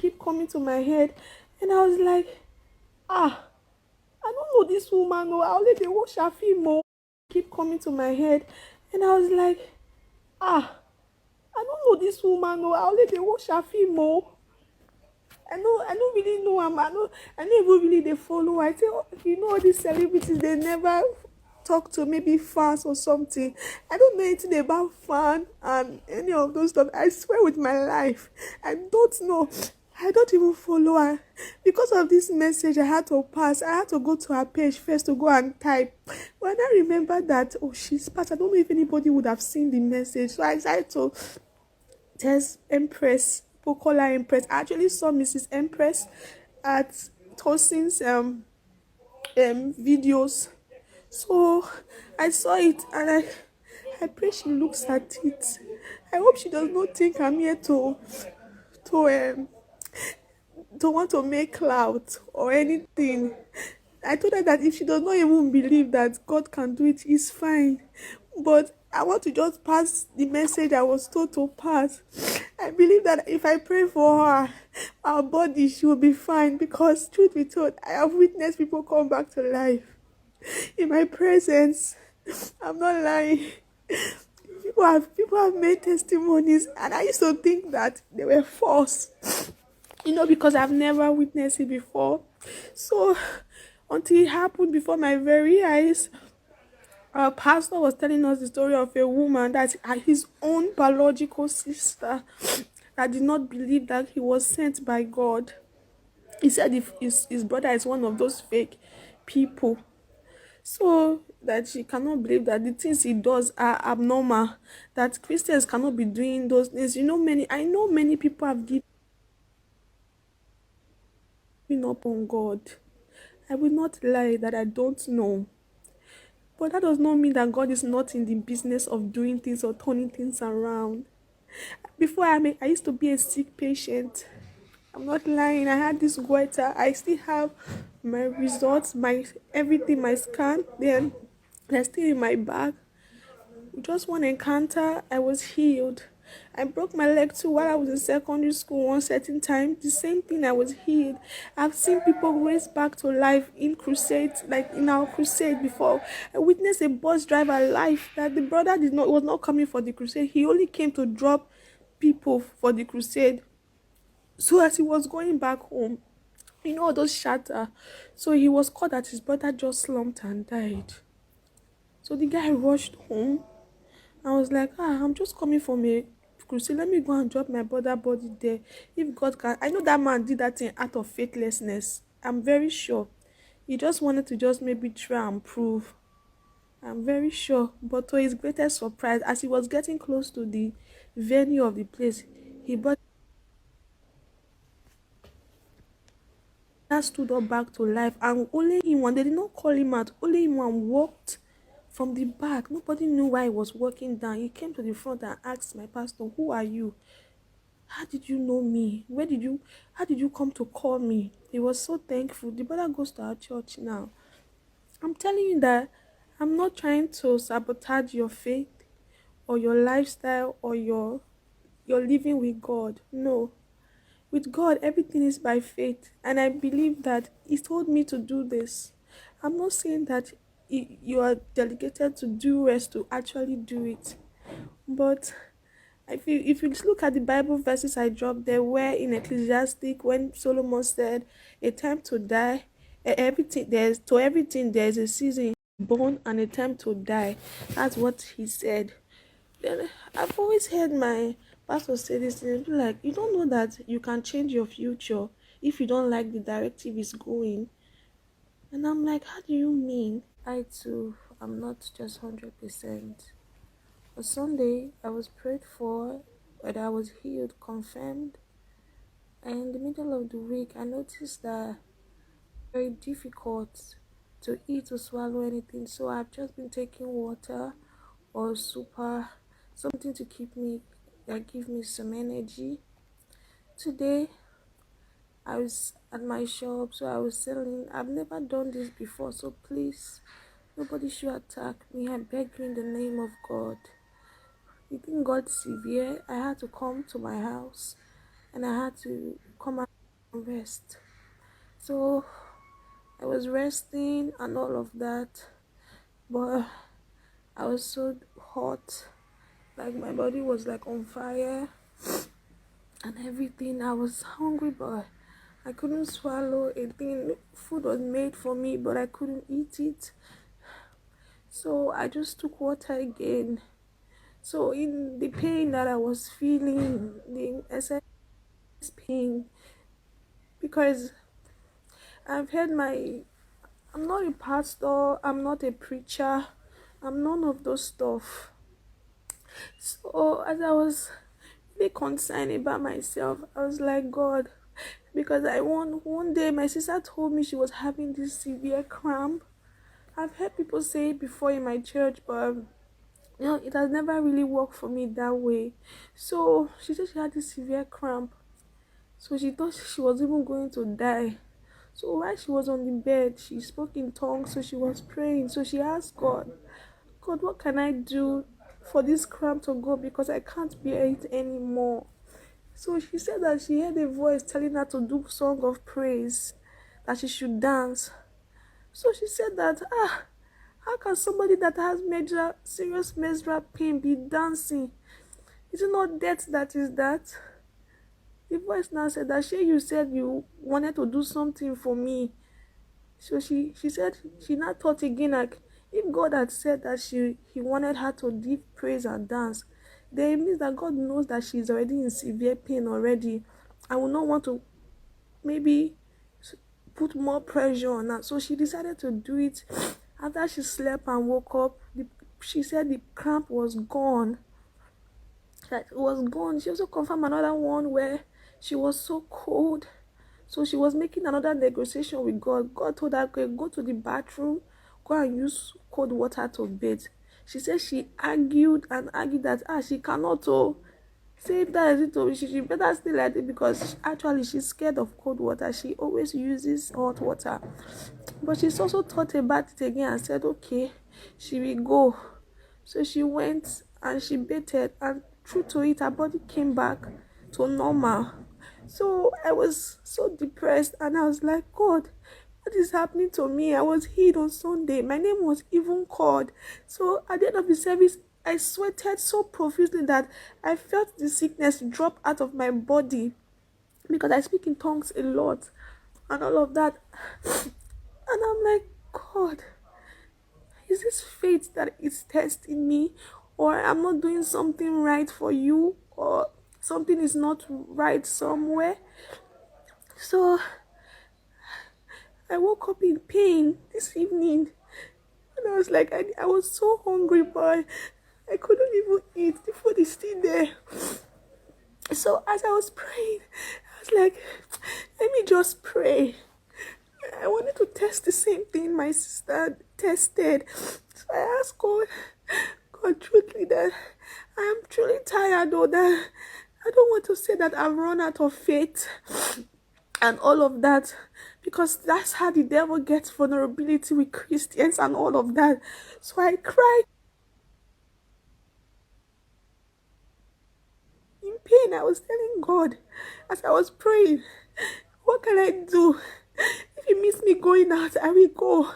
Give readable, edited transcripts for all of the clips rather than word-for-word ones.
keep coming to my head, and I was like, ah, I don't know this woman. No, I only they watch her film. Oh, keep coming to my head, and I was like, ah, I don't know this woman. No, I only they watch her film. Oh, I don't really know him. I don't even really they follow. I say, oh, all these celebrities, they never talk to maybe fans or something. I don't know anything about fan and any of those stuff. I swear with my life, I don't know. I don't even follow her. Because of this message, I had to pass. I had to go to her page first to go and type. When I remember that, oh, she's passed. I don't know if anybody would have seen the message. So I decided to test Empress. People call her Empress. I actually saw Mrs. Empress at Tosin's videos. So I saw it, and I pray she looks at it. I hope she does not think I'm here to um to want to make clout or anything. I told her that if she does not even believe that God can do it, it's fine. But I want to just pass the message I was told to pass. I believe that if I pray for her, our body, she will be fine. Because truth be told, I have witnessed people come back to life in my presence. I'm not lying. People have made testimonies, and I used to think that they were false, because I've never witnessed it before. So until it happened before my very eyes, our pastor was telling us the story of a woman that his own biological sister that did not believe that he was sent by God. He said if his brother is one of those fake people, so that she cannot believe that the things he does are abnormal, that Christians cannot be doing those things. I know many people have given up on God. I will not lie that I don't know. But that does not mean that God is not in the business of doing things or turning things around. Before I used to be a sick patient. I'm not lying. I had this goiter. I still have my results, my everything, my scan. Then they're still in my bag. Just one encounter, I was healed. I broke my leg too while I was in secondary school one certain time. The same thing, I was healed. I've seen people raised back to life in crusades, like in our crusade before. I witnessed a bus driver life that the brother was not coming for the crusade. He only came to drop people for the crusade. So as he was going back home, all those shatter. So he was caught that his brother just slumped and died. So the guy rushed home. I was like, I'm just coming from a crusade. Let me go and drop my brother body there. If God can. I know that man did that thing out of faithlessness. I'm very sure. He just wanted to just maybe try and prove. I'm very sure. But to his greatest surprise, as he was getting close to the venue of the place, he brought that stood up back to life, and only him one, they did not call him out, only him one walked from the back. Nobody knew why he was walking down. He came to the front and asked my pastor, who are you? How did you know me? How did you come to call me? He was so thankful. The brother goes to our church now. I'm telling you that I'm not trying to sabotage your faith or your lifestyle or your living with God. No. With God, everything is by faith, and I believe that He told me to do this. I'm not saying that you are delegated to do rest to actually do it, but if you look at the Bible verses I dropped there, where in Ecclesiastic, when Solomon said, "A time to die, everything there's a season, born and a time to die." That's what he said. Then I've always heard my pastor say this thing, be like, you don't know that you can change your future if you don't like the directive it's going. And I'm like, how do you mean? I too, I'm not just 100%. On Sunday, I was prayed for, but I was healed, confirmed. And in the middle of the week, I noticed that very difficult to eat or swallow anything. So I've just been taking water or super, something to keep me, that give me some energy. Today, I was at my shop, so I was selling. I've never done this before, so please, nobody should attack me. I beg you in the name of God. You think God's severe? I had to come to my house and I had to come and rest. So I was resting and all of that, but I was so hot, like my body was like on fire and everything. I was hungry, but I couldn't swallow a thing. Food was made for me, but I couldn't eat it. So I just took water again. So in the pain that I was feeling, the excess pain, because I've had my, I'm not a pastor, I'm not a preacher, I'm none of those stuff. So as I was really concerned about myself, I was like, God, because I one day my sister told me she was having this severe cramp. I've heard people say it before in my church, but it has never really worked for me that way. So she said she had this severe cramp. So she thought she was even going to die. So while she was on the bed, she spoke in tongues. So she was praying. So she asked God, God, what can I do for this cramp to go? Because I can't bear it anymore. So she said that she heard a voice telling her to do song of praise, that she should dance. So she said that, how can somebody that has major, serious menstrual pain be dancing? Is it not death that is that? The voice now said that, Shay, you said you wanted to do something for me. So she said she now thought again, like, if God had said that he wanted her to give praise and dance, then it means that God knows that she's already in severe pain already. I would not want to maybe put more pressure on her. So she decided to do it. After she slept and woke up, she said the cramp was gone. That it was gone. She also confirmed another one where she was so cold. So she was making another negotiation with God. God told her, okay, go to the bathroom, go and use cold water to bathe. She said she argued and argued that she cannot. Say that is it. She better stay like it, because actually she's scared of cold water. She always uses hot water. But she's also thought about it again and said, okay, she will go. So she went and she bathed, and true to it, her body came back to normal. So I was so depressed, and I was like, God, what is happening to me? I was healed on Sunday. My name was even called. So at the end of the service, I sweated so profusely that I felt the sickness drop out of my body, because I speak in tongues a lot and all of that. And I'm like, God, is this fate that is testing me, or I'm not doing something right for you, or something is not right somewhere? So I woke up in pain this evening, and I was like, I was so hungry, but I couldn't even eat. The food is still there. So as I was praying, I was like, let me just pray. I wanted to test the same thing my sister tested. So I asked God, truthfully, that I am truly tired, though, that I don't want to say that I've run out of faith and all of that, because that's how the devil gets vulnerability with Christians and all of that. So I cried in pain. I was telling God as I was praying, what can I do? If he meets me going out, I will go.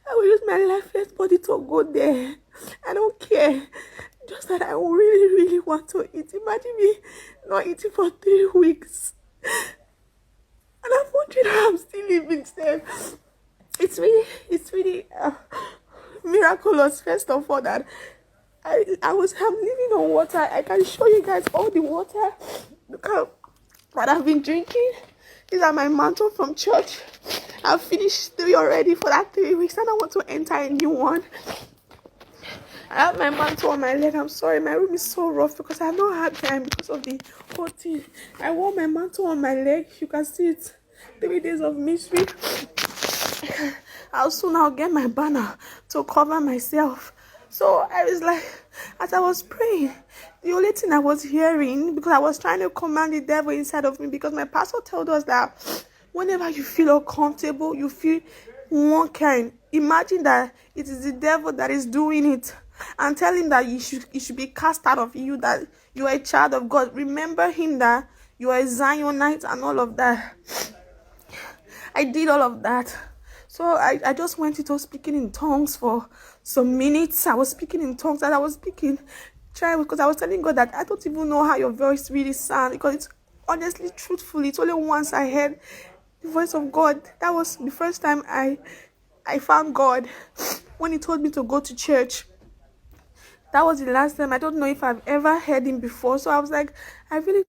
I will use my lifeless body to go there. I don't care. Just that I really, really want to eat. Imagine me not eating for 3 weeks. And I'm wondering how I'm still living there. It's really miraculous, first of all, that I'm living on water. I can show you guys all the water that I've been drinking. These are my mantle from church. I've finished 3 already for that 3 weeks, and I want to enter a new one. I have my mantle on my leg. I'm sorry, my room is so rough because I have not had time because of the whole thing. I wore my mantle on my leg. You can see it. 3 days of mystery. I'll get my banner to cover myself. So I was like, as I was praying, the only thing I was hearing, because I was trying to command the devil inside of me, because my pastor told us that whenever you feel uncomfortable, you feel one kind, imagine that it is the devil that is doing it, and tell him that it should be cast out of you, that you are a child of God. Remember him, that You are a Zionite and all of that. I did all of that. So I just went into speaking in tongues for some minutes. I was speaking in tongues and I was speaking, trying, because I was telling God that I don't even know how your voice really sounds, because it's honestly, truthfully, it's only once I heard the voice of God. That was the first time I found God, when He told me to go to church. That was the last time. I don't know if I've ever heard Him before. So I was like, I really